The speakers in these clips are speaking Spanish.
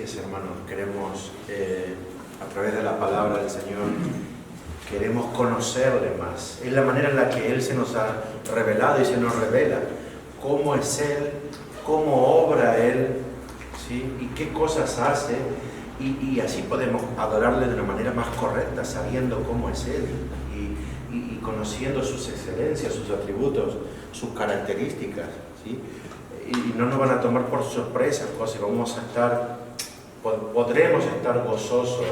Así es, hermanos, queremos, a través de la palabra del Señor, queremos conocerle más. Es la manera en la que Él se nos ha revelado y se nos revela. Cómo es Él, cómo obra Él, ¿sí? Y qué cosas hace. Y así podemos adorarle de una manera más correcta, sabiendo cómo es Él. Y conociendo sus excelencias, sus atributos, sus características, ¿sí? Y no nos van a tomar por sorpresa cosas. Podremos estar gozosos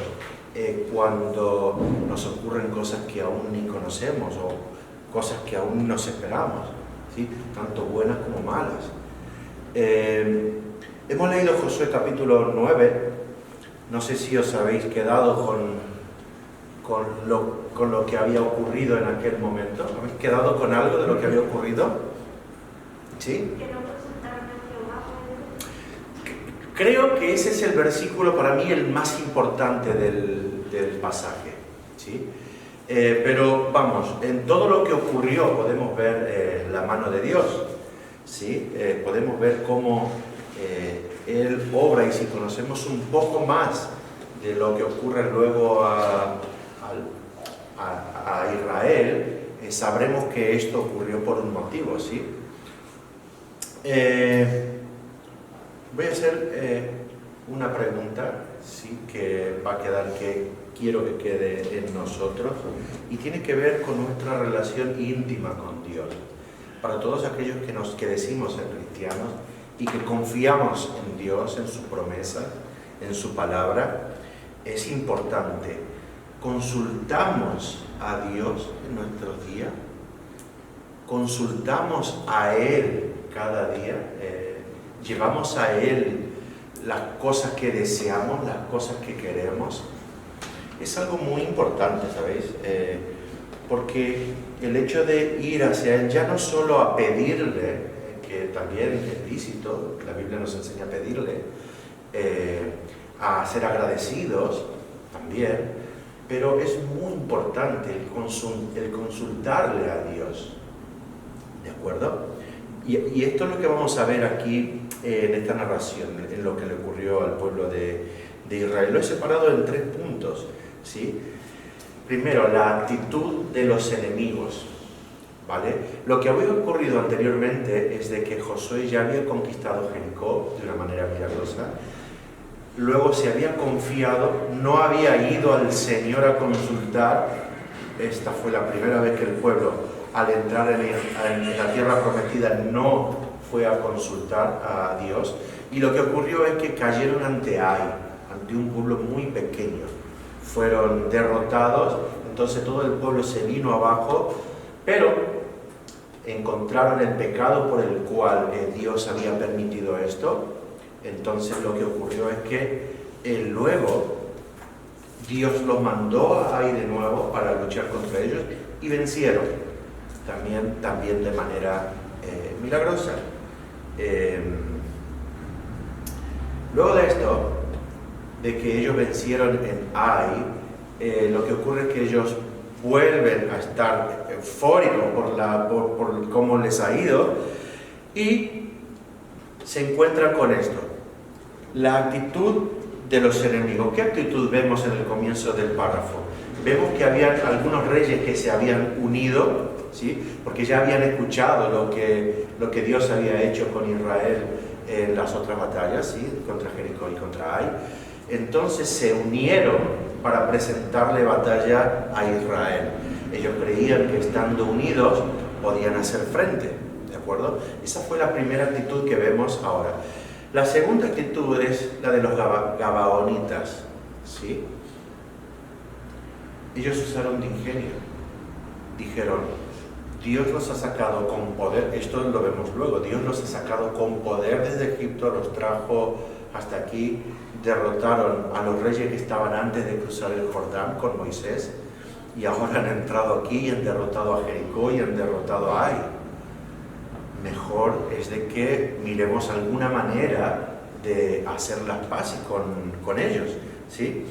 cuando nos ocurren cosas que aún ni conocemos o cosas que aún nos esperamos, ¿sí? Tanto buenas como malas. Hemos leído Josué capítulo 9. No sé si os habéis quedado con lo que había ocurrido en aquel momento. ¿Habéis quedado con algo de lo que había ocurrido? ¿Sí? Creo que ese es el versículo para mí el más importante del pasaje, ¿sí? Pero vamos, en todo lo que ocurrió podemos ver la mano de Dios, ¿sí? Podemos ver cómo Él obra, y si conocemos un poco más de lo que ocurre luego a Israel, sabremos que esto ocurrió por un motivo, ¿sí? Voy a hacer una pregunta, ¿sí? Que va a quedar, que quiero que quede en nosotros, y tiene que ver con nuestra relación íntima con Dios. Para todos aquellos que decimos ser cristianos y que confiamos en Dios, en su promesa, en su palabra, es importante. ¿Consultamos a Dios en nuestros días? ¿Consultamos a Él cada día? ¿Llevamos a Él las cosas que deseamos, las cosas que queremos? Es algo muy importante, ¿sabéis? Porque el hecho de ir hacia Él, ya no solo a pedirle, que también es lícito, la Biblia nos enseña a pedirle, a ser agradecidos también, pero es muy importante el consultarle a Dios, ¿de acuerdo? Y esto es lo que vamos a ver aquí en esta narración, en lo que le ocurrió al pueblo de Israel. Lo he separado en 3 puntos, ¿sí? Primero, la actitud de los enemigos, ¿vale? Lo que había ocurrido anteriormente es de que Josué ya había conquistado Jericó de una manera milagrosa. Luego se había confiado, no había ido al Señor a consultar. Esta fue la primera vez que el pueblo, al entrar en la tierra prometida, no fue a consultar a Dios. Y lo que ocurrió es que cayeron ante Ai, ante un pueblo muy pequeño. Fueron derrotados, entonces todo el pueblo se vino abajo, pero encontraron el pecado por el cual Dios había permitido esto. Entonces lo que ocurrió es que luego Dios los mandó a Ai de nuevo para luchar contra ellos y vencieron. También de manera milagrosa. Luego de esto, de que ellos vencieron en Ai, lo que ocurre es que ellos vuelven a estar eufóricos por cómo les ha ido, y se encuentran con esto: la actitud de los enemigos. ¿Qué actitud vemos en el comienzo del párrafo? Vemos que había algunos reyes que se habían unido, ¿sí? Porque ya habían escuchado lo que Dios había hecho con Israel en las otras batallas, ¿sí? Contra Jericó y contra Ai. Entonces se unieron para presentarle batalla a Israel. Ellos creían que estando unidos podían hacer frente, ¿de acuerdo? Esa fue la primera actitud que vemos ahora. La segunda actitud es la de los gabaonitas, ¿sí? Ellos usaron de ingenio. Dijeron: Dios los ha sacado con poder. Esto lo vemos luego. Dios los ha sacado con poder desde Egipto, los trajo hasta aquí. Derrotaron a los reyes que estaban antes de cruzar el Jordán con Moisés, y ahora han entrado aquí y han derrotado a Jericó y han derrotado a Ai. Mejor es de que miremos alguna manera de hacer las paces con ellos, ¿sí?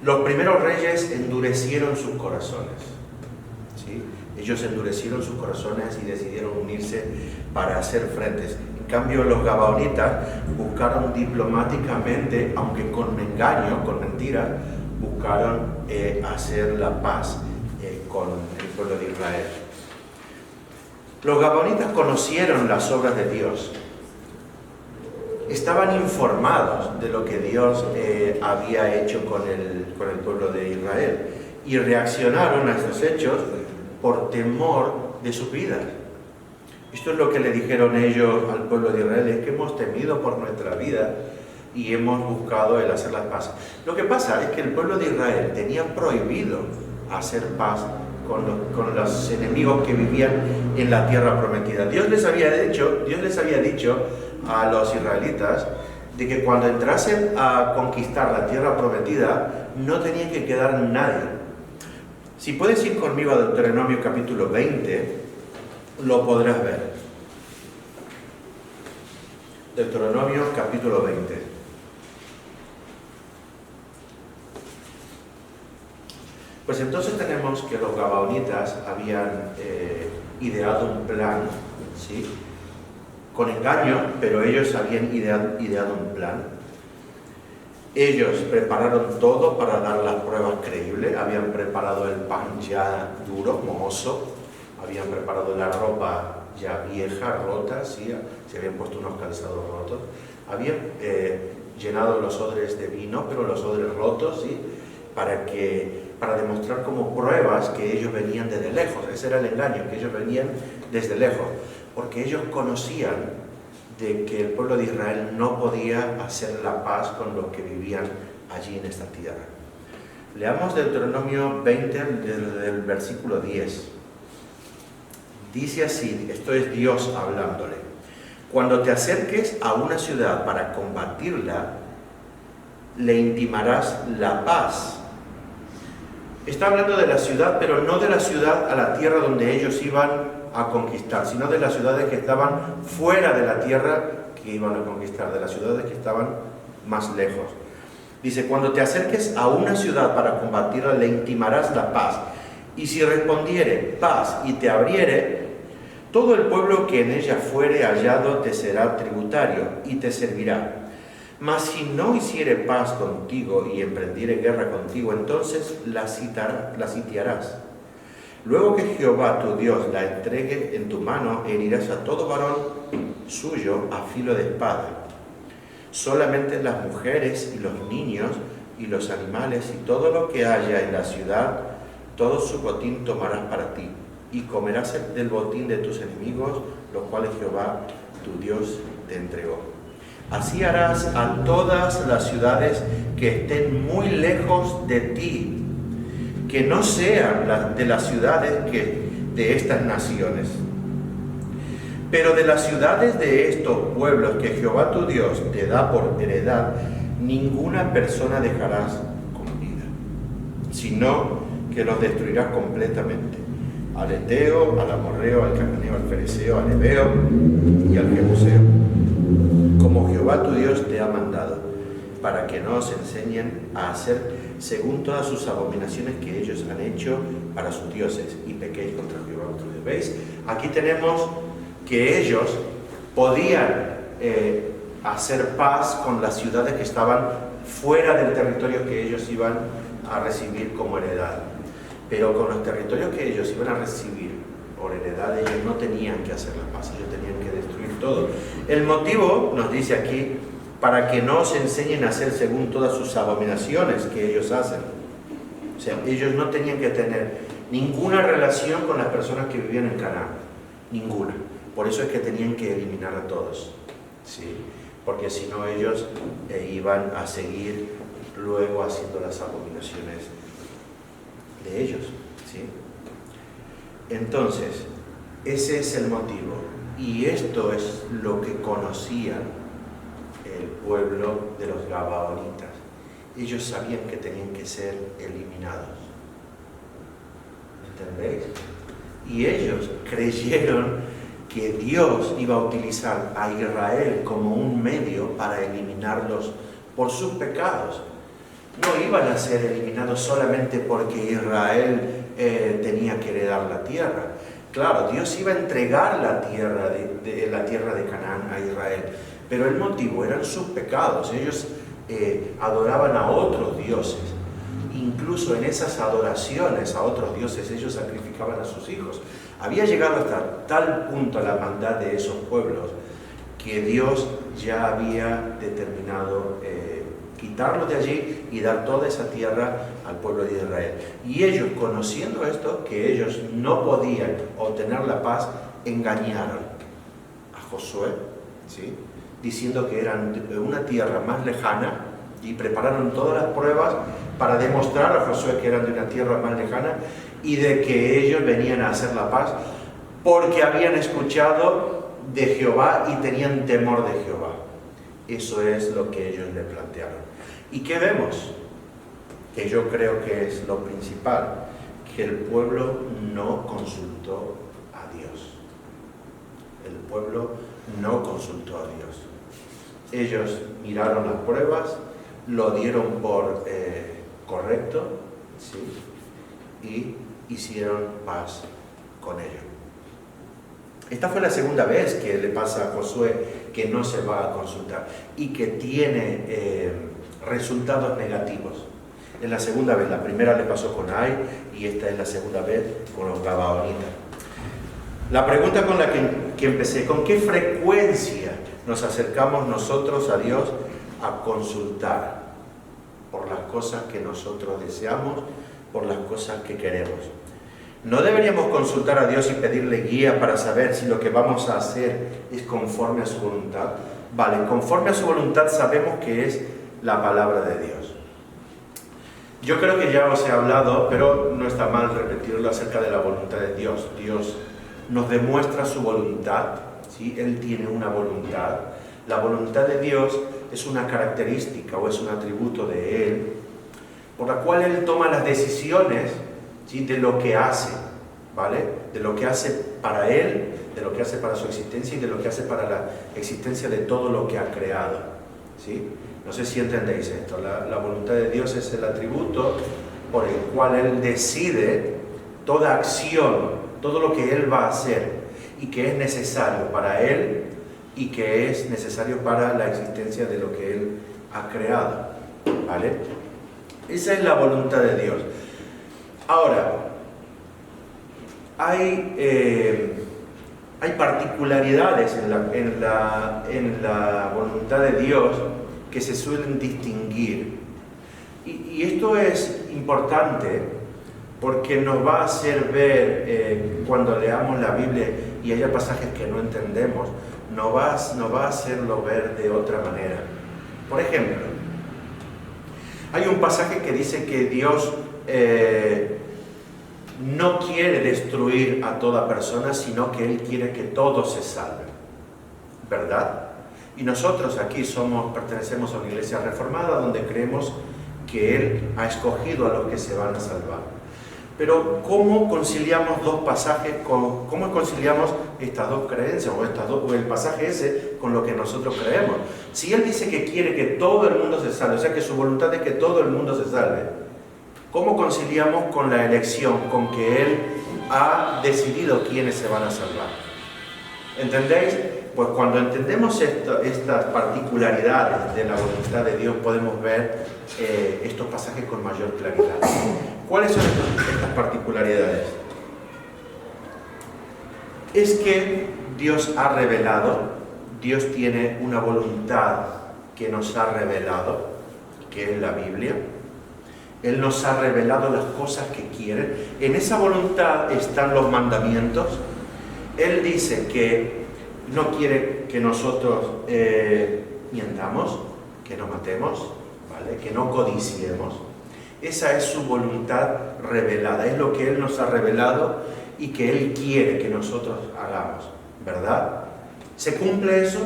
Los primeros reyes endurecieron sus corazones, ¿sí? ¿sí? Ellos endurecieron sus corazones y decidieron unirse para hacer frentes. En cambio, los gabaonitas buscaron diplomáticamente, aunque con engaño, con mentira, buscaron hacer la paz con el pueblo de Israel. Los gabaonitas conocieron las obras de Dios. Estaban informados de lo que Dios había hecho con el pueblo de Israel y reaccionaron a estos hechos por temor de sus vidas. Esto es lo que le dijeron ellos al pueblo de Israel: es que hemos temido por nuestra vida y hemos buscado el hacer la paz. Lo que pasa es que el pueblo de Israel tenía prohibido hacer paz con los enemigos que vivían en la tierra prometida. Dios les había dicho a los israelitas de que cuando entrasen a conquistar la tierra prometida no tenía que quedar nadie. Si puedes ir conmigo a Deuteronomio capítulo 20, lo podrás ver. Deuteronomio capítulo 20. Pues entonces tenemos que los gabaonitas habían ideado un plan, ¿sí? Con engaño, pero ellos habían ideado un plan. Ellos prepararon todo para dar las pruebas creíbles. Habían preparado el pan ya duro, mohoso. Habían preparado la ropa ya vieja, rota, ¿sí? Se habían puesto unos calzados rotos. Habían llenado los odres de vino, pero los odres rotos, ¿sí? Para demostrar como pruebas que ellos venían desde lejos. Ese era el engaño, que ellos venían desde lejos, porque ellos conocían de que el pueblo de Israel no podía hacer la paz con los que vivían allí en esta tierra. Leamos Deuteronomio 20 desde el versículo 10. Dice así, esto es Dios hablándole: cuando te acerques a una ciudad para combatirla, le intimarás la paz. Está hablando de la ciudad, pero no de la ciudad a la tierra donde ellos iban a conquistar, sino de las ciudades que estaban fuera de la tierra que iban a conquistar, de las ciudades que estaban más lejos. Dice, cuando te acerques a una ciudad para combatirla, le intimarás la paz. Y si respondiere paz y te abriere, todo el pueblo que en ella fuere hallado te será tributario y te servirá. Mas si no hiciere paz contigo y emprendiere guerra contigo, entonces la sitiarás. Luego que Jehová tu Dios la entregue en tu mano, herirás a todo varón suyo a filo de espada. Solamente las mujeres y los niños y los animales y todo lo que haya en la ciudad, todo su botín tomarás para ti, y comerás del botín de tus enemigos, los cuales Jehová tu Dios te entregó. Así harás a todas las ciudades que estén muy lejos de ti, que no sean de las ciudades de estas naciones. Pero de las ciudades de estos pueblos que Jehová tu Dios te da por heredad, ninguna persona dejarás con vida, sino que los destruirás completamente: al Eteo, al Amorreo, al Cananeo, al Fereceo, al Heveo y al Jebuseo, como Jehová tu Dios te ha mandado, para que no os enseñen a hacer según todas sus abominaciones que ellos han hecho para sus dioses, y pequéis contra Jehová vuestro Dios. ¿Veis? Aquí tenemos que ellos podían hacer paz con las ciudades que estaban fuera del territorio que ellos iban a recibir como heredad. Pero con los territorios que ellos iban a recibir por heredad, ellos no tenían que hacer la paz, ellos tenían que destruir todo. El motivo, nos dice aquí, para que no os enseñen a hacer según todas sus abominaciones que ellos hacen. O sea, ellos no tenían que tener ninguna relación con las personas que vivían en Canaán, ninguna. Por eso es que tenían que eliminar a todos, ¿sí? Porque si no ellos iban a seguir luego haciendo las abominaciones de ellos, ¿sí? Entonces, ese es el motivo, y esto es lo que conocían el pueblo de los gabaonitas. Ellos sabían que tenían que ser eliminados, ¿entendéis? Y ellos creyeron que Dios iba a utilizar a Israel como un medio para eliminarlos por sus pecados. No iban a ser eliminados solamente porque Israel tenía que heredar posear la tierra. Claro, Dios iba a entregar la tierra la tierra de Canaán a Israel, pero el motivo eran sus pecados. Ellos adoraban a otros dioses. Incluso en esas adoraciones a otros dioses ellos sacrificaban a sus hijos. Había llegado hasta tal punto la maldad de esos pueblos que Dios ya había determinado quitarlos de allí y dar toda esa tierra al pueblo de Israel. Y ellos, conociendo esto, que ellos no podían obtener la paz, engañaron a Josué, ¿sí?, diciendo que eran de una tierra más lejana, y prepararon todas las pruebas para demostrar a Josué que eran de una tierra más lejana y de que ellos venían a hacer la paz porque habían escuchado de Jehová y tenían temor de Jehová. Eso es lo que ellos le plantearon. ¿Y qué vemos? Que yo creo que es lo principal, que el pueblo no consultó a Dios. El pueblo no consultó a Dios. Ellos miraron las pruebas, lo dieron por correcto, ¿sí?, y hicieron paz con ello. Esta fue la segunda vez que le pasa a Josué que no se va a consultar y que tiene resultados negativos. Es la segunda vez. La primera le pasó con Ai y esta es la segunda vez con los gabaonitas. La pregunta con la que empecé: ¿con qué frecuencia nos acercamos nosotros a Dios a consultar por las cosas que nosotros deseamos, por las cosas que queremos? ¿No deberíamos consultar a Dios y pedirle guía para saber si lo que vamos a hacer es conforme a su voluntad? Vale, conforme a su voluntad sabemos que es la palabra de Dios. Yo creo que ya os he hablado, pero no está mal repetirlo, acerca de la voluntad de Dios. Dios nos demuestra su voluntad, ¿sí? Él tiene una voluntad. La voluntad de Dios es una característica o es un atributo de Él, por la cual Él toma las decisiones, ¿sí?, de lo que hace, ¿vale? De lo que hace para Él, de lo que hace para su existencia y de lo que hace para la existencia de todo lo que ha creado, ¿sí? No sé si entendéis esto. La voluntad de Dios es el atributo por el cual Él decide toda acción, todo lo que Él va a hacer y que es necesario para Él y que es necesario para la existencia de lo que Él ha creado, ¿vale? Esa es la voluntad de Dios. Ahora, hay particularidades en la voluntad de Dios que se suelen distinguir. Y esto es importante porque nos va a hacer ver, cuando leamos la Biblia y haya pasajes que no entendemos, nos va a hacerlo ver de otra manera. Por ejemplo, hay un pasaje que dice que Dios no quiere destruir a toda persona, sino que Él quiere que todos se salven, ¿verdad? Y nosotros aquí pertenecemos a una iglesia reformada donde creemos que Él ha escogido a los que se van a salvar. Pero ¿cómo conciliamos dos pasajes? ¿Cómo conciliamos estas dos creencias o el pasaje ese con lo que nosotros creemos? Si Él dice que quiere que todo el mundo se salve, o sea que su voluntad es que todo el mundo se salve, ¿cómo conciliamos con la elección, con que Él ha decidido quiénes se van a salvar? ¿Entendéis? Pues cuando entendemos estas particularidades de la voluntad de Dios, podemos ver estos pasajes con mayor claridad. ¿Cuáles son estas particularidades? Es que Dios ha revelado, Dios tiene una voluntad que nos ha revelado, que es la Biblia. Él nos ha revelado las cosas que quiere. En esa voluntad están los mandamientos. Él dice que no quiere que nosotros mientamos, que no matemos, ¿vale?, que no codiciemos. Esa es su voluntad revelada, es lo que Él nos ha revelado y que Él quiere que nosotros hagamos, ¿verdad? ¿Se cumple eso?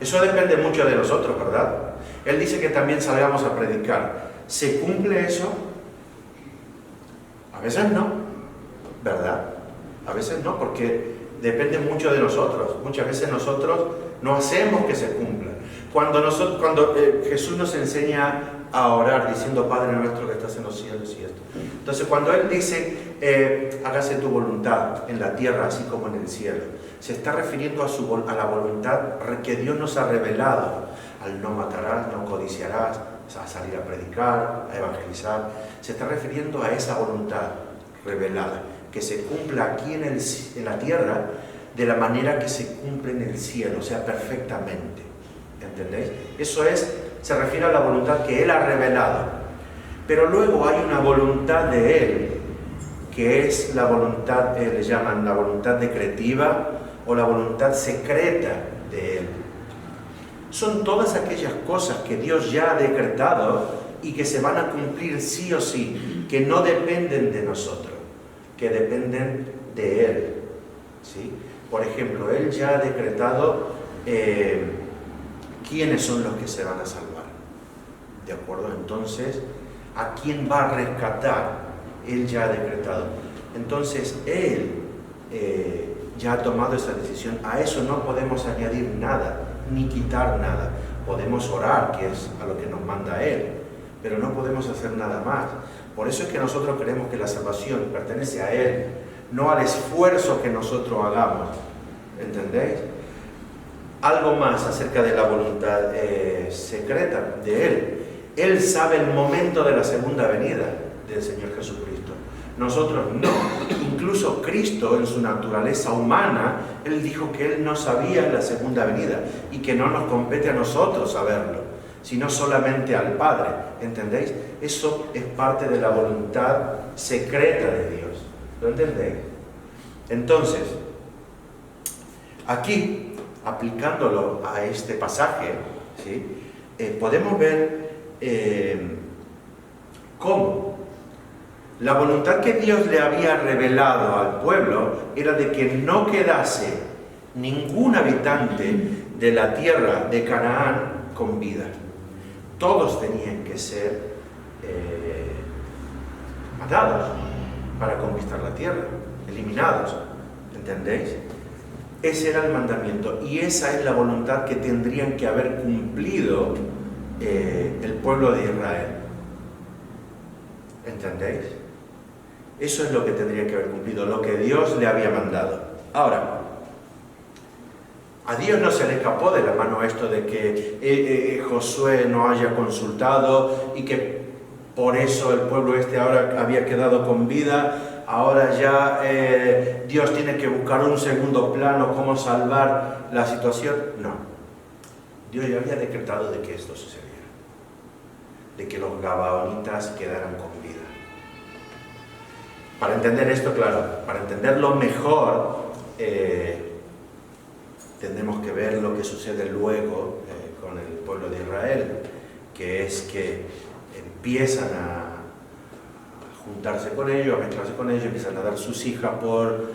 Eso depende mucho de nosotros, ¿verdad? Él dice que también salgamos a predicar. ¿Se cumple eso? A veces no, ¿verdad? A veces no, porque depende mucho de nosotros. Muchas veces nosotros no hacemos que se cumpla. Cuando Jesús nos enseña a orar diciendo Padre nuestro que estás en los cielos y esto. Entonces cuando Él dice hágase tu voluntad en la tierra así como en el cielo, se está refiriendo a la voluntad que Dios nos ha revelado, al no matarás, no codiciarás, a salir a predicar, a evangelizar. Se está refiriendo a esa voluntad revelada, que se cumpla aquí en la tierra de la manera que se cumple en el cielo, o sea, perfectamente. ¿Entendéis? Eso se refiere a la voluntad que Él ha revelado. Pero luego hay una voluntad de Él, que es la voluntad, le llaman la voluntad decretiva o la voluntad secreta de Él. Son todas aquellas cosas que Dios ya ha decretado y que se van a cumplir sí o sí, que no dependen de nosotros, que dependen de Él. ¿Sí? Por ejemplo, Él ya ha decretado quiénes son los que se van a salvar. ¿De acuerdo? Entonces, ¿a quién va a rescatar? Él ya ha decretado. Entonces, Él ya ha tomado esa decisión. A eso no podemos añadir nada, ni quitar nada. Podemos orar, que es a lo que nos manda Él, pero no podemos hacer nada más. Por eso es que nosotros creemos que la salvación pertenece a Él, no al esfuerzo que nosotros hagamos. ¿Entendéis? Algo más acerca de la voluntad secreta de Él. Él sabe el momento de la segunda venida del Señor Jesucristo. Nosotros no. Incluso Cristo, en su naturaleza humana, Él dijo que Él no sabía la segunda venida y que no nos compete a nosotros saberlo, sino solamente al Padre. ¿Entendéis? Eso es parte de la voluntad secreta de Dios. ¿Lo entendéis? Entonces, aquí, aplicándolo a este pasaje, ¿sí? Podemos ver cómo la voluntad que Dios le había revelado al pueblo era de que no quedase ningún habitante de la tierra de Canaán con vida. Todos tenían que ser matados para conquistar la tierra, eliminados. ¿Entendéis? Ese era el mandamiento y esa es la voluntad que tendrían que haber cumplido el pueblo de Israel. ¿Entendéis? Eso es lo que tendría que haber cumplido, lo que Dios le había mandado. Ahora, a Dios no se le escapó de la mano esto de que Josué no haya consultado y que por eso el pueblo ahora había quedado con vida. Ahora ya Dios tiene que buscar un segundo plano, cómo salvar la situación. No. Dios ya había decretado de que esto sucediera, de que los gabaonitas quedaran con vida. Para entender esto, claro, para entenderlo mejor, tendremos que ver lo que sucede luego con el pueblo de Israel, que es que empiezan a juntarse con ellos, a mezclarse con ellos, empiezan a dar sus hijas por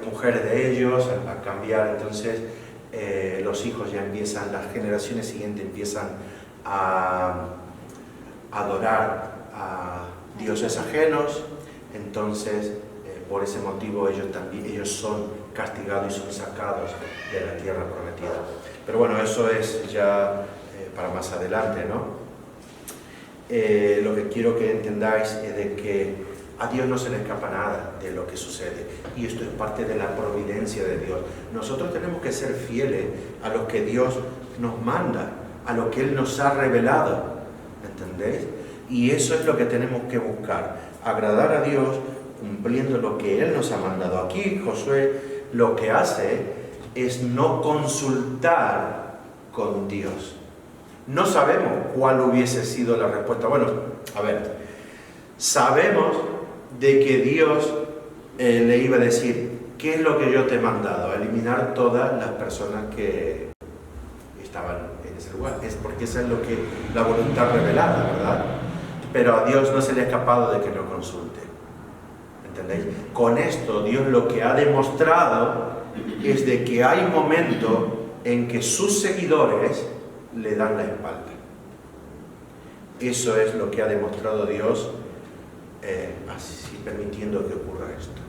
mujeres de ellos, a cambiar. Entonces los hijos ya empiezan, las generaciones siguientes empiezan a adorar a dioses ajenos. Entonces por ese motivo ellos son castigados y son sacados de la tierra prometida. Pero bueno, eso es ya para más adelante, ¿no? Lo que quiero que entendáis es de que a Dios no se le escapa nada de lo que sucede, y esto es parte de la providencia de Dios. Nosotros tenemos que ser fieles a lo que Dios nos manda, a lo que Él nos ha revelado, ¿entendéis? Y eso es lo que tenemos que buscar, agradar a Dios cumpliendo lo que Él nos ha mandado. Aquí Josué lo que hace es no consultar con Dios. No sabemos cuál hubiese sido la respuesta. Bueno, a ver, sabemos de que Dios le iba a decir, ¿qué es lo que yo te he mandado? Eliminar todas las personas que estaban en ese lugar. Es porque esa es lo que la voluntad revelada, ¿verdad? Pero a Dios no se le ha escapado de que lo consulte. ¿Entendéis? Con esto Dios lo que ha demostrado es de que hay un momento en que sus seguidores le dan la espalda. Eso es lo que ha demostrado Dios, así permitiendo que ocurra esto.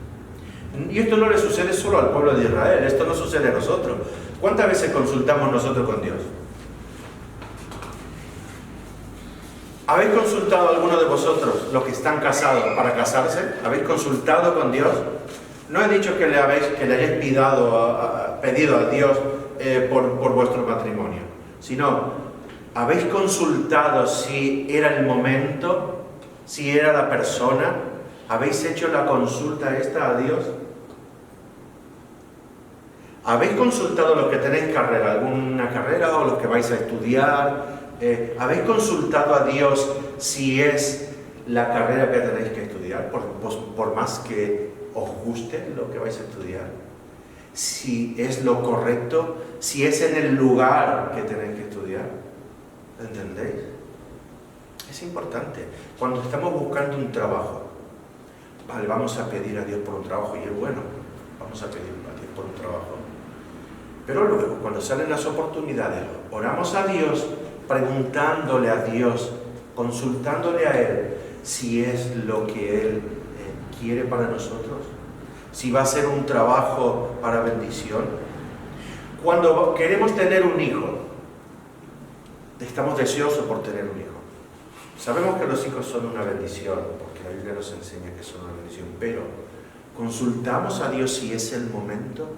Y esto no le sucede solo al pueblo de Israel, esto no sucede a nosotros. ¿Cuántas veces consultamos nosotros con Dios? ¿Habéis consultado a alguno de vosotros, los que están casados, para casarse? ¿Habéis consultado con Dios? No he dicho que le hayáis pedido a Dios por vuestro matrimonio, sino, ¿habéis consultado si era el momento, si era la persona? ¿Habéis hecho la consulta esta a Dios? ¿Habéis consultado los que tenéis carrera, alguna carrera o los que vais a estudiar? ¿Habéis consultado a Dios si es la carrera que tenéis que estudiar, por más que os guste lo que vais a estudiar? Si es lo correcto, si es en el lugar que tenéis que estudiar. ¿Entendéis? Es importante. Cuando estamos buscando un trabajo, vale, vamos a pedir a Dios por un trabajo y es bueno, vamos a pedir a Dios por un trabajo. Pero luego, cuando salen las oportunidades, oramos a Dios, preguntándole a Dios, consultándole a Él, si es lo que Él quiere para nosotros, si va a ser un trabajo para bendición. Cuando queremos tener un hijo, estamos deseosos por tener un hijo. Sabemos que los hijos son una bendición, porque la Biblia nos enseña que son una bendición, pero ¿consultamos a Dios si es el momento?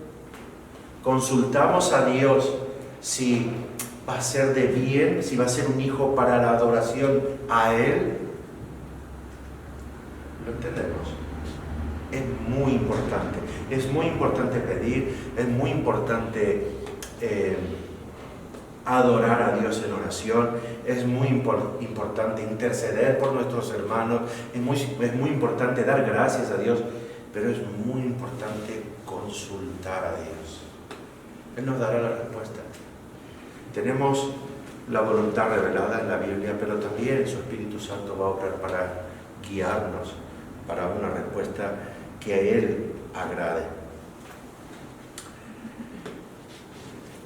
¿Consultamos a Dios si va a ser de bien, si va a ser un hijo para la adoración a Él? ¿Lo entendemos? Es muy importante pedir, es muy importante adorar a Dios en oración, es muy importante interceder por nuestros hermanos, es muy importante dar gracias a Dios, pero es muy importante consultar a Dios. Él nos dará la respuesta. Tenemos la voluntad revelada en la Biblia, pero también su Espíritu Santo va a obrar para guiarnos para una respuesta que a Él agrade.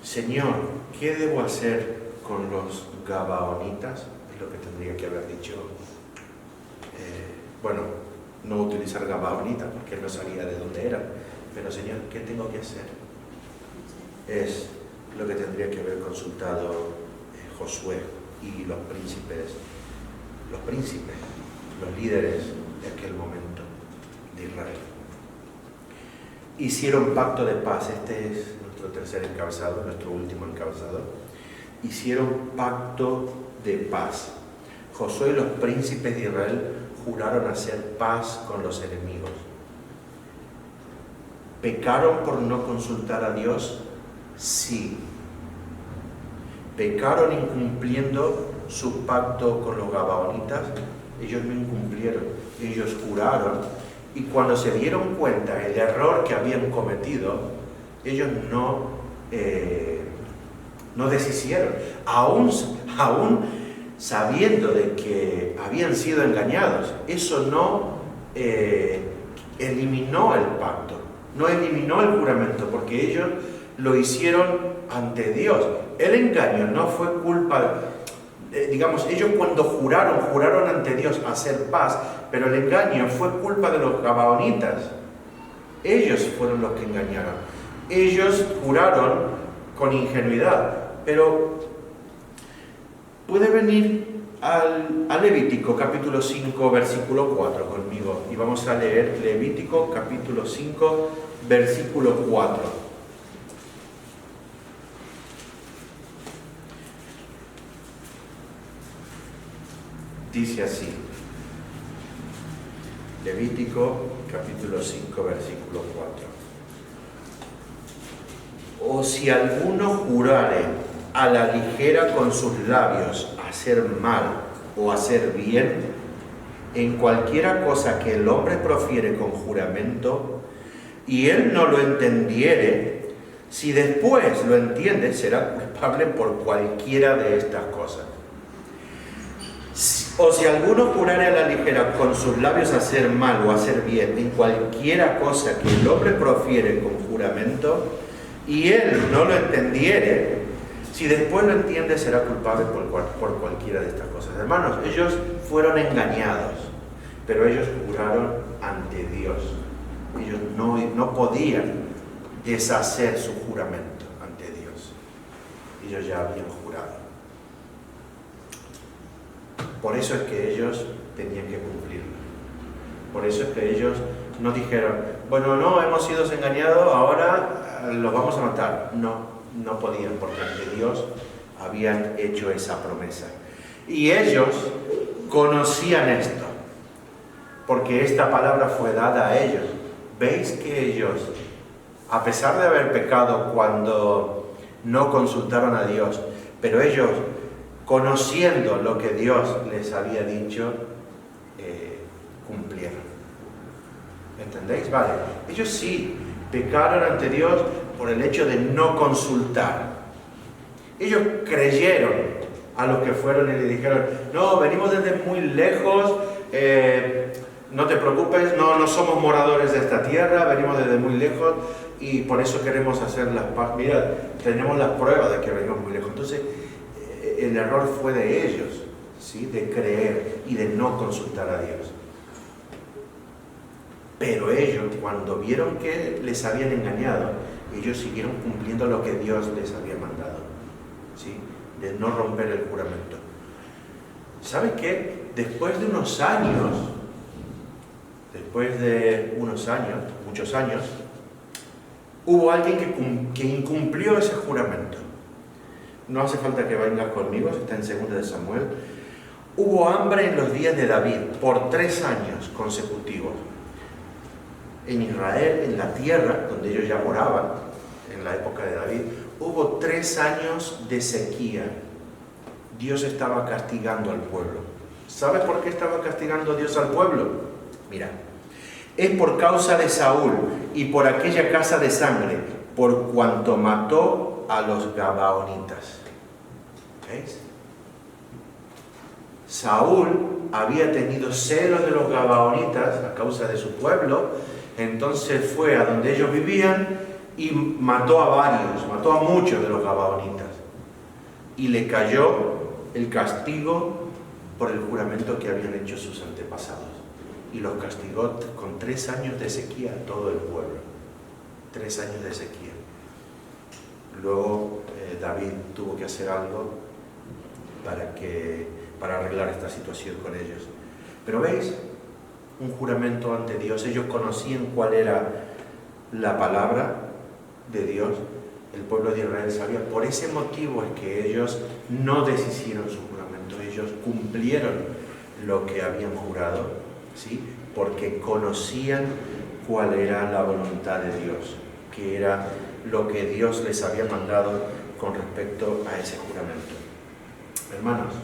Señor, ¿qué debo hacer con los gabaonitas? Es lo que tendría que haber dicho. No utilizar gabaonitas porque no sabía de dónde eran, pero Señor, ¿qué tengo que hacer? Es lo que tendría que haber consultado Josué y los príncipes, los líderes de aquel momento de Israel. Hicieron pacto de paz. Este es nuestro tercer encabezado, nuestro último encabezado. Hicieron pacto de paz. Josué y los príncipes de Israel juraron hacer paz con los enemigos. ¿Pecaron por no consultar a Dios? Sí. ¿Pecaron incumpliendo su pacto con los gabaonitas? Ellos no incumplieron, ellos juraron, y cuando se dieron cuenta del error que habían cometido, ellos no deshicieron, aún sabiendo de que habían sido engañados. Eso no eliminó el pacto, no eliminó el juramento, porque ellos lo hicieron ante Dios. El engaño no fue culpa, ellos cuando juraron ante Dios hacer paz, pero el engaño fue culpa de los gabaonitas. Ellos fueron los que engañaron. Ellos juraron con ingenuidad, pero puede venir al Levítico capítulo 5 versículo 4 conmigo y vamos a leer Levítico capítulo 5 versículo 4. Dice así, Levítico capítulo 5 versículo 4. O si alguno jurare a la ligera con sus labios hacer mal o hacer bien, en cualquiera cosa que el hombre profiere con juramento, y él no lo entendiere, si después lo entiende, será culpable por cualquiera de estas cosas. O si alguno jurare a la ligera con sus labios hacer mal o hacer bien, en cualquiera cosa que el hombre profiere con juramento, y él no lo entendiere, si después lo entiende, será culpable por cualquiera de estas cosas. Hermanos, ellos fueron engañados, pero ellos juraron ante Dios. Ellos no podían deshacer su juramento ante Dios. Ellos ya habían jurado. Por eso es que ellos tenían que cumplirlo. Por eso es que ellos no dijeron, bueno, no, hemos sido engañados, ahora los vamos a matar. No, no podían, porque ante Dios habían hecho esa promesa. Y ellos conocían esto, porque esta palabra fue dada a ellos. ¿Veis que ellos, a pesar de haber pecado cuando no consultaron a Dios, pero ellos, conociendo lo que Dios les había dicho, cumplieron? ¿Entendéis? Vale. Ellos sí pecaron ante Dios por el hecho de no consultar. Ellos creyeron a los que fueron y le dijeron, no, venimos desde muy lejos, no te preocupes, no somos moradores de esta tierra, venimos desde muy lejos y por eso queremos hacer las paz. Mira, tenemos las pruebas de que venimos muy lejos. Entonces, el error fue de ellos, ¿sí? De creer y de no consultar a Dios. Pero ellos, cuando vieron que les habían engañado, ellos siguieron cumpliendo lo que Dios les había mandado, ¿sí? De no romper el juramento. ¿Sabe qué? Después de unos años, muchos años, hubo alguien que incumplió ese juramento. No hace falta que vengas conmigo, está en 2 de Samuel. Hubo hambre en los días de David por 3 años consecutivos. En Israel, en la tierra donde ellos ya moraban, en la época de David, hubo 3 años de sequía. Dios estaba castigando al pueblo. ¿Sabes por qué estaba castigando Dios al pueblo? Mira, es por causa de Saúl y por aquella casa de sangre, por cuanto mató a los gabaonitas. ¿Veis? Saúl había tenido celos de los gabaonitas a causa de su pueblo, entonces fue a donde ellos vivían y mató a muchos de los gabaonitas. Y le cayó el castigo por el juramento que habían hecho sus antepasados. Y los castigó con 3 años de sequía a todo el pueblo. 3 años de sequía. Luego David tuvo que hacer algo para arreglar esta situación con ellos. Pero veis, un juramento ante Dios. Ellos conocían cuál era la palabra de Dios. El pueblo de Israel sabía. Por ese motivo es que ellos no deshicieron su juramento. Ellos cumplieron lo que habían jurado, ¿sí? Porque conocían cuál era la voluntad de Dios, que era lo que Dios les había mandado con respecto a ese juramento. Hermanos,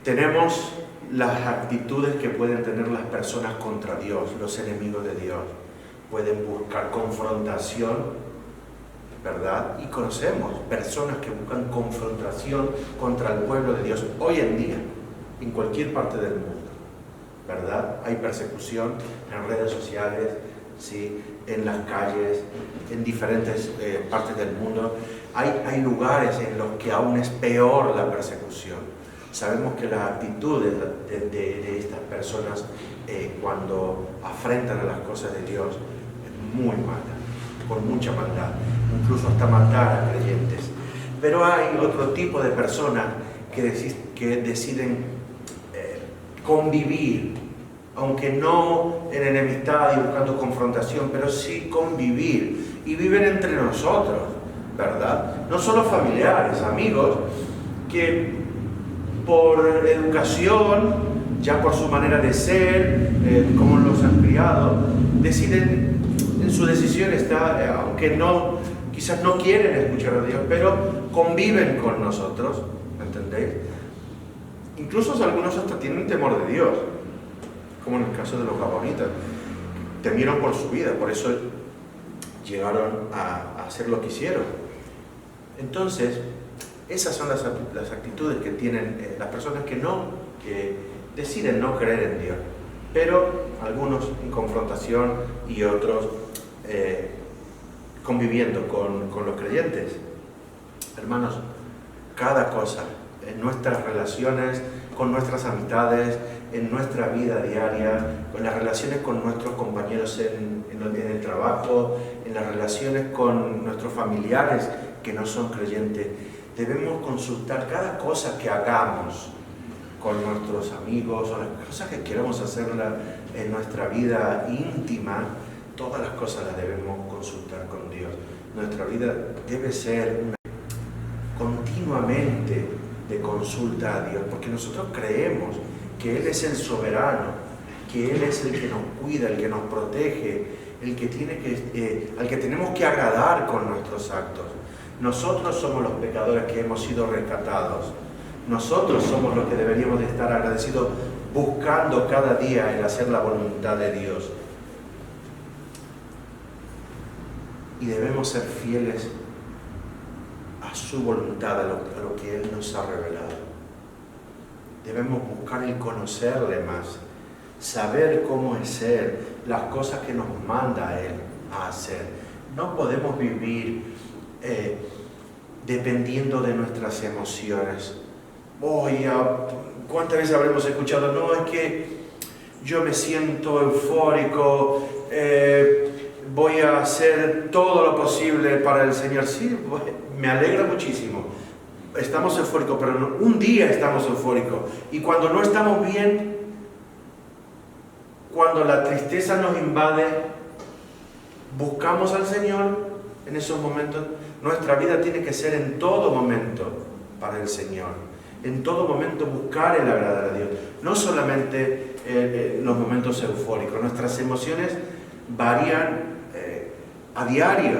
tenemos las actitudes que pueden tener las personas contra Dios, los enemigos de Dios. Pueden buscar confrontación, ¿verdad? Y conocemos personas que buscan confrontación contra el pueblo de Dios hoy en día, en cualquier parte del mundo, ¿verdad? Hay persecución en redes sociales, ¿sí? En las calles, en diferentes partes del mundo. Hay lugares en los que aún es peor la persecución. Sabemos que las actitudes de estas personas cuando afrentan a las cosas de Dios es muy mala, con mucha maldad, incluso hasta matar a creyentes. Pero hay otro tipo de personas que deciden convivir, aunque no en enemistad y buscando confrontación, pero sí convivir, y viven entre nosotros, ¿verdad? No solo familiares, amigos, que por educación, ya por su manera de ser, como los han criado, deciden, en su decisión está, aunque no, quizás no quieren escuchar a Dios, pero conviven con nosotros, ¿entendéis? Incluso algunos hasta tienen temor de Dios, como en el caso de los gabaonitas. Temieron por su vida, por eso llegaron a hacer lo que hicieron. Entonces, esas son las actitudes que tienen las personas que deciden no creer en Dios, pero algunos en confrontación y otros conviviendo con los creyentes. Hermanos, cada cosa en nuestras relaciones, con nuestras amistades, en nuestra vida diaria, con las relaciones con nuestros compañeros en el trabajo, en las relaciones con nuestros familiares que no son creyentes, debemos consultar cada cosa que hagamos con nuestros amigos o las cosas que queremos hacer en nuestra vida íntima. Todas las cosas las debemos consultar con Dios. Nuestra vida debe ser continuamente de consulta a Dios, porque nosotros creemos que Él es el soberano, que Él es el que nos cuida, el que nos protege, el que al que tenemos que agradar con nuestros actos. Nosotros somos los pecadores que hemos sido rescatados. Nosotros somos los que deberíamos de estar agradecidos, buscando cada día el hacer la voluntad de Dios. Y debemos ser fieles a su voluntad, a lo que Él nos ha revelado. Debemos buscar el conocerle más, saber cómo es Él, las cosas que nos manda Él a hacer. No podemos vivir dependiendo de nuestras emociones. ¿Cuántas veces habremos escuchado? No, es que yo me siento eufórico, voy a hacer todo lo posible para el Señor. Sí, me alegra muchísimo. Estamos eufóricos, pero un día estamos eufóricos. Y cuando no estamos bien, cuando la tristeza nos invade, buscamos al Señor en esos momentos. Nuestra vida tiene que ser en todo momento para el Señor. En todo momento buscar el agradar a Dios. No solamente en los momentos eufóricos. Nuestras emociones varían a diario,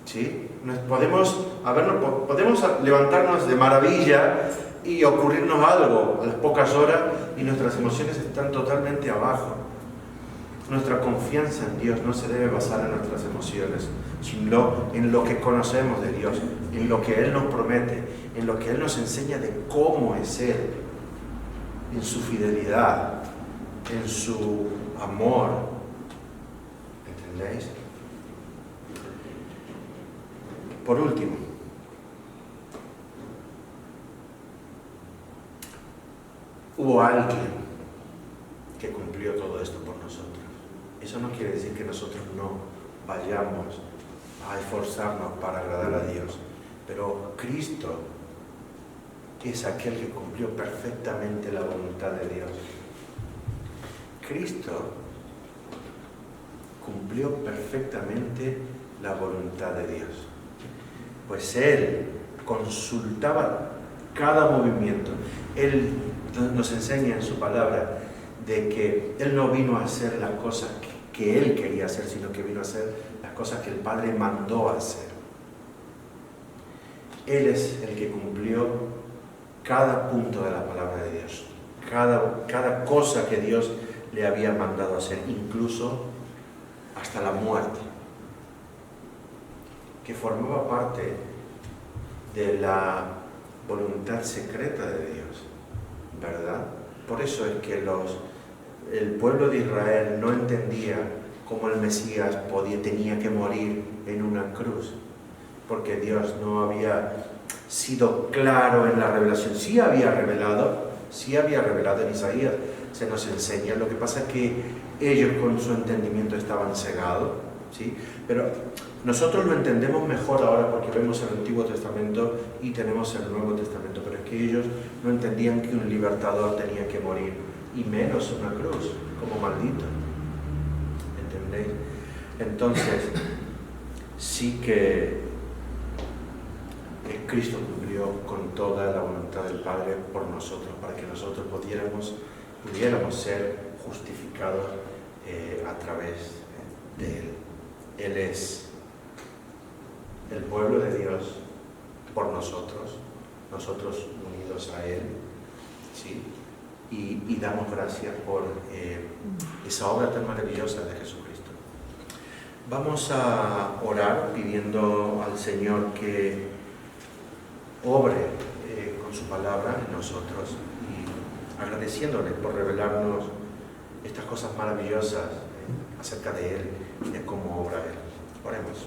¿sí? Podemos levantarnos de maravilla y ocurrirnos algo a las pocas horas y nuestras emociones están totalmente abajo. Nuestra confianza en Dios no se debe basar en nuestras emociones, sino en lo que conocemos de Dios, en lo que Él nos promete, en lo que Él nos enseña de cómo es Él, en su fidelidad, en su amor. ¿Entendéis? Por último, hubo alguien que cumplió todo esto por nosotros. Eso no quiere decir que nosotros no vayamos a esforzarnos para agradar a Dios, pero Cristo es aquel que cumplió perfectamente la voluntad de Dios. Cristo cumplió perfectamente la voluntad de Dios. Pues Él consultaba cada movimiento. Él nos enseña en su palabra de que Él no vino a hacer las cosas que Él quería hacer, sino que vino a hacer las cosas que el Padre mandó a hacer. Él es el que cumplió cada punto de la palabra de Dios, cada cosa que Dios le había mandado a hacer, incluso hasta la muerte, que formaba parte de la voluntad secreta de Dios, ¿verdad? Por eso es que el pueblo de Israel no entendía cómo el Mesías tenía que morir en una cruz, porque Dios no había sido claro en la revelación. Sí había revelado en Isaías, se nos enseña. Lo que pasa es que ellos con su entendimiento estaban cegados, ¿sí? Pero nosotros lo entendemos mejor ahora porque vemos el Antiguo Testamento y tenemos el Nuevo Testamento, pero es que ellos no entendían que un libertador tenía que morir, y menos una cruz, como maldito. ¿Entendéis? Entonces, sí que Cristo cumplió con toda la voluntad del Padre por nosotros, para que nosotros pudiéramos ser justificados a través de Él. Él es el pueblo de Dios por nosotros unidos a Él, ¿sí? Y damos gracias por esa obra tan maravillosa de Jesucristo. Vamos a orar pidiendo al Señor que obre con su palabra en nosotros y agradeciéndole por revelarnos estas cosas maravillosas acerca de Él y de cómo obra Él. Oremos.